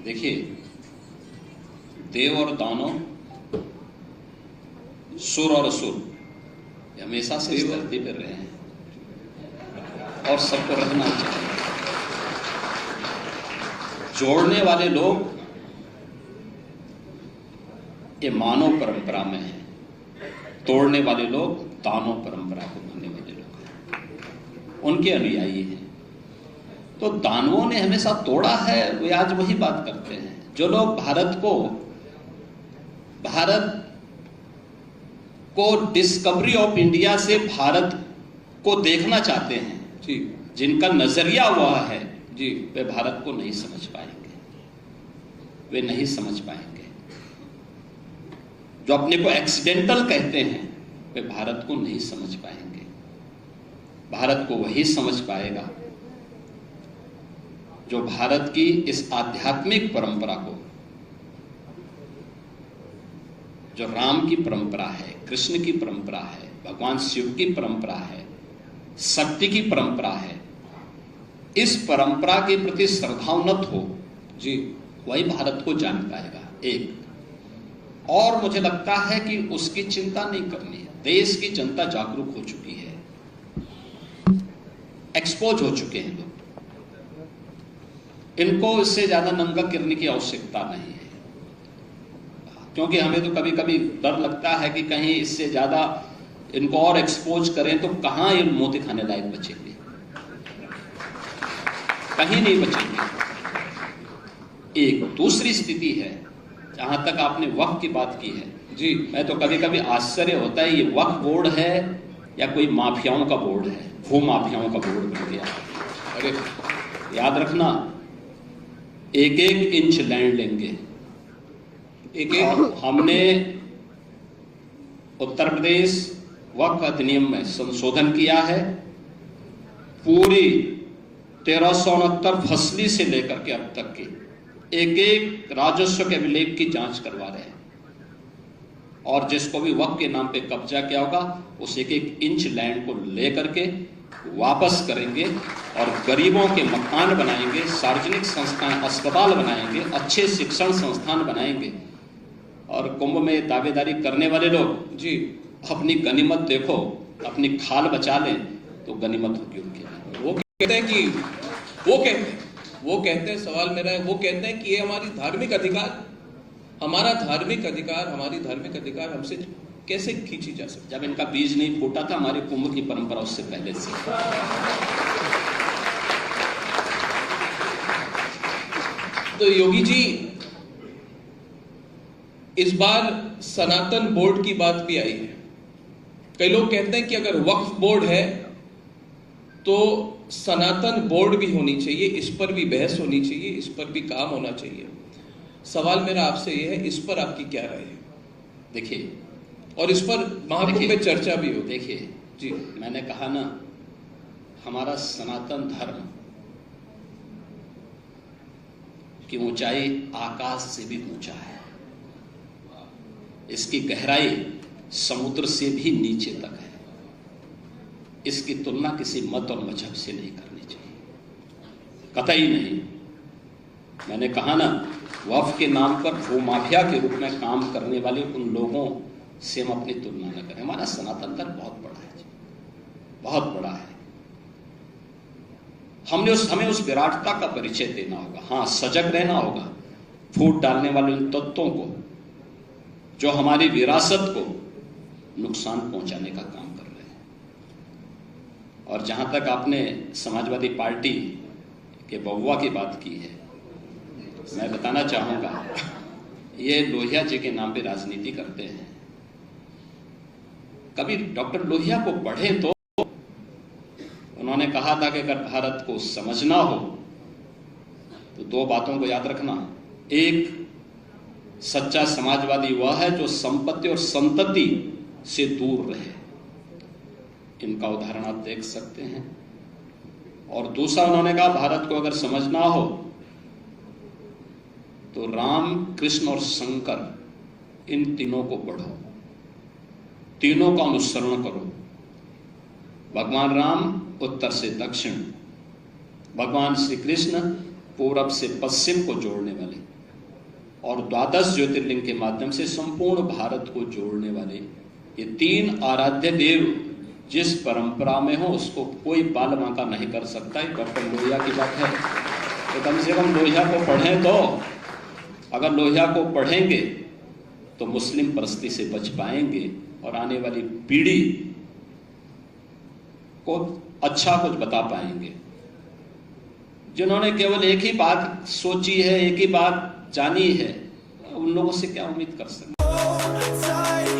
देखिए, देव और दानव, सुर और असुर हमेशा से इस धरती पर रहे हैं और सबको रहना चाहिए। जोड़ने वाले लोग ये मानव परंपरा में है, तोड़ने वाले लोग दानव परंपरा को मानने वाले लोग हैं, उनके अनुयायी हैं। तो दानवों ने हमेशा तोड़ा है, वे आज वही बात करते हैं। जो लोग भारत को डिस्कवरी ऑफ इंडिया से भारत को देखना चाहते हैं जी, जिनका नजरिया हुआ है जी, वे भारत को नहीं समझ पाएंगे, वे नहीं समझ पाएंगे। जो अपने को एक्सीडेंटल कहते हैं वे भारत को नहीं समझ पाएंगे। भारत को वही समझ पाएगा जो भारत की इस आध्यात्मिक परंपरा को, जो राम की परंपरा है, कृष्ण की परंपरा है, भगवान शिव की परंपरा है, शक्ति की परंपरा है, इस परंपरा के प्रति श्रद्धान्वित हो जी, वही भारत को जान पाएगा। एक और मुझे लगता है कि उसकी चिंता नहीं करनी है। देश की जनता जागरूक हो चुकी है, एक्सपोज हो चुके हैं लोग, इनको इससे ज्यादा नंगा करने की आवश्यकता नहीं है। क्योंकि हमें तो कभी कभी डर लगता है कि कहीं इससे ज्यादा इनको और एक्सपोज करें तो कहां ये मोती खाने लायक बचेंगे, कहीं नहीं बचेंगे। एक दूसरी स्थिति है, जहां तक आपने वक्फ की बात की है जी, मैं तो कभी कभी आश्चर्य होता है, ये वक्फ बोर्ड है या कोई माफियाओं का बोर्ड है, भू माफियाओं का बोर्ड बन गया। अरे याद रखना, एक एक इंच लैंड लेंगे। हमने उत्तर प्रदेश वक्फ अधिनियम में संशोधन किया है, पूरी 1369 फसली से लेकर के अब तक की एक एक राजस्व के अभिलेख की जांच करवा रहे हैं, और जिसको भी वक्फ के नाम पे कब्जा किया होगा उस एक एक इंच लैंड को लेकर के वापस करेंगे और गरीबों के मकान बनाएंगे, सार्वजनिक संस्थाएं, अस्पताल बनाएंगे, अच्छे शिक्षण संस्थान बनाएंगे। और कुंभ में दावेदारी करने वाले लोग जी, अपनी गनीमत देखो, अपनी खाल बचा लें तो गनीमत होगी उनके। वो कहते हैं कि वो कहते हैं, सवाल मेरा है, वो कहते हैं कि ये हमारी धार्मिक अधिकार, हमारा धार्मिक अधिकार, हमारी धार्मिक अधिकार हमसे कैसे खींची जा सकती। जब इनका बीज नहीं फूटा था, हमारी कुंभ की परंपरा उससे पहले से। तो योगी जी, इस बार सनातन बोर्ड की बात भी आई है। कई लोग कहते हैं कि अगर वक्फ बोर्ड है तो सनातन बोर्ड भी होनी चाहिए, इस पर भी बहस होनी चाहिए, इस पर भी काम होना चाहिए। सवाल मेरा आपसे यह है, इस पर आपकी क्या राय है? देखिए, और इस पर महाकुंभ में चर्चा भी हो। देखिए जी, मैंने कहा ना, हमारा सनातन धर्म की ऊंचाई आकाश से भी ऊंचा है, इसकी गहराई समुद्र से भी नीचे तक है। इसकी तुलना किसी मत और मजहब से नहीं करनी चाहिए, कतई नहीं। मैंने कहा ना, वक्फ के नाम पर भूमाफिया के रूप में काम करने वाले उन लोगों से हम अपनी तुलना न करें। हमारा सनातन धर्म बहुत बड़ा है, बहुत बड़ा है। हमें उस विराटता का परिचय देना होगा। हाँ, सजग रहना होगा, फूट डालने वाले उन तत्वों को जो हमारी विरासत को नुकसान पहुंचाने का काम कर रहे हैं। और जहां तक आपने समाजवादी पार्टी के बउआ की बात की है, मैं बताना चाहूंगा, ये लोहिया जी के नाम पे राजनीति करते हैं। कभी डॉक्टर लोहिया को पढ़े तो उन्होंने कहा था कि अगर भारत को समझना हो तो दो बातों को याद रखना। एक, सच्चा समाजवादी वह है जो संपत्ति और संतति से दूर रहे, इनका उदाहरण आप देख सकते हैं। और दूसरा, उन्होंने कहा भारत को अगर समझना हो तो राम, कृष्ण और शंकर, इन तीनों को पढ़ो, तीनों का अनुसरण करो। भगवान राम उत्तर से दक्षिण, भगवान श्री कृष्ण पूरब से पश्चिम को जोड़ने वाले और 12 ज्योतिर्लिंग के माध्यम से संपूर्ण भारत को जोड़ने वाले ये 3 आराध्य देव जिस परंपरा में हो उसको कोई बाल बांका नहीं कर सकता। है डॉक्टर लोहिया की बात है, तो कम से कम लोहिया को पढ़ें। तो अगर लोहिया को पढ़ेंगे तो मुस्लिम परस्ती से बच पाएंगे और आने वाली पीढ़ी को अच्छा कुछ बता पाएंगे। जिन्होंने केवल एक ही बात सोची है, एक ही बात जानी है, उन लोगों से क्या उम्मीद कर सकते हैं।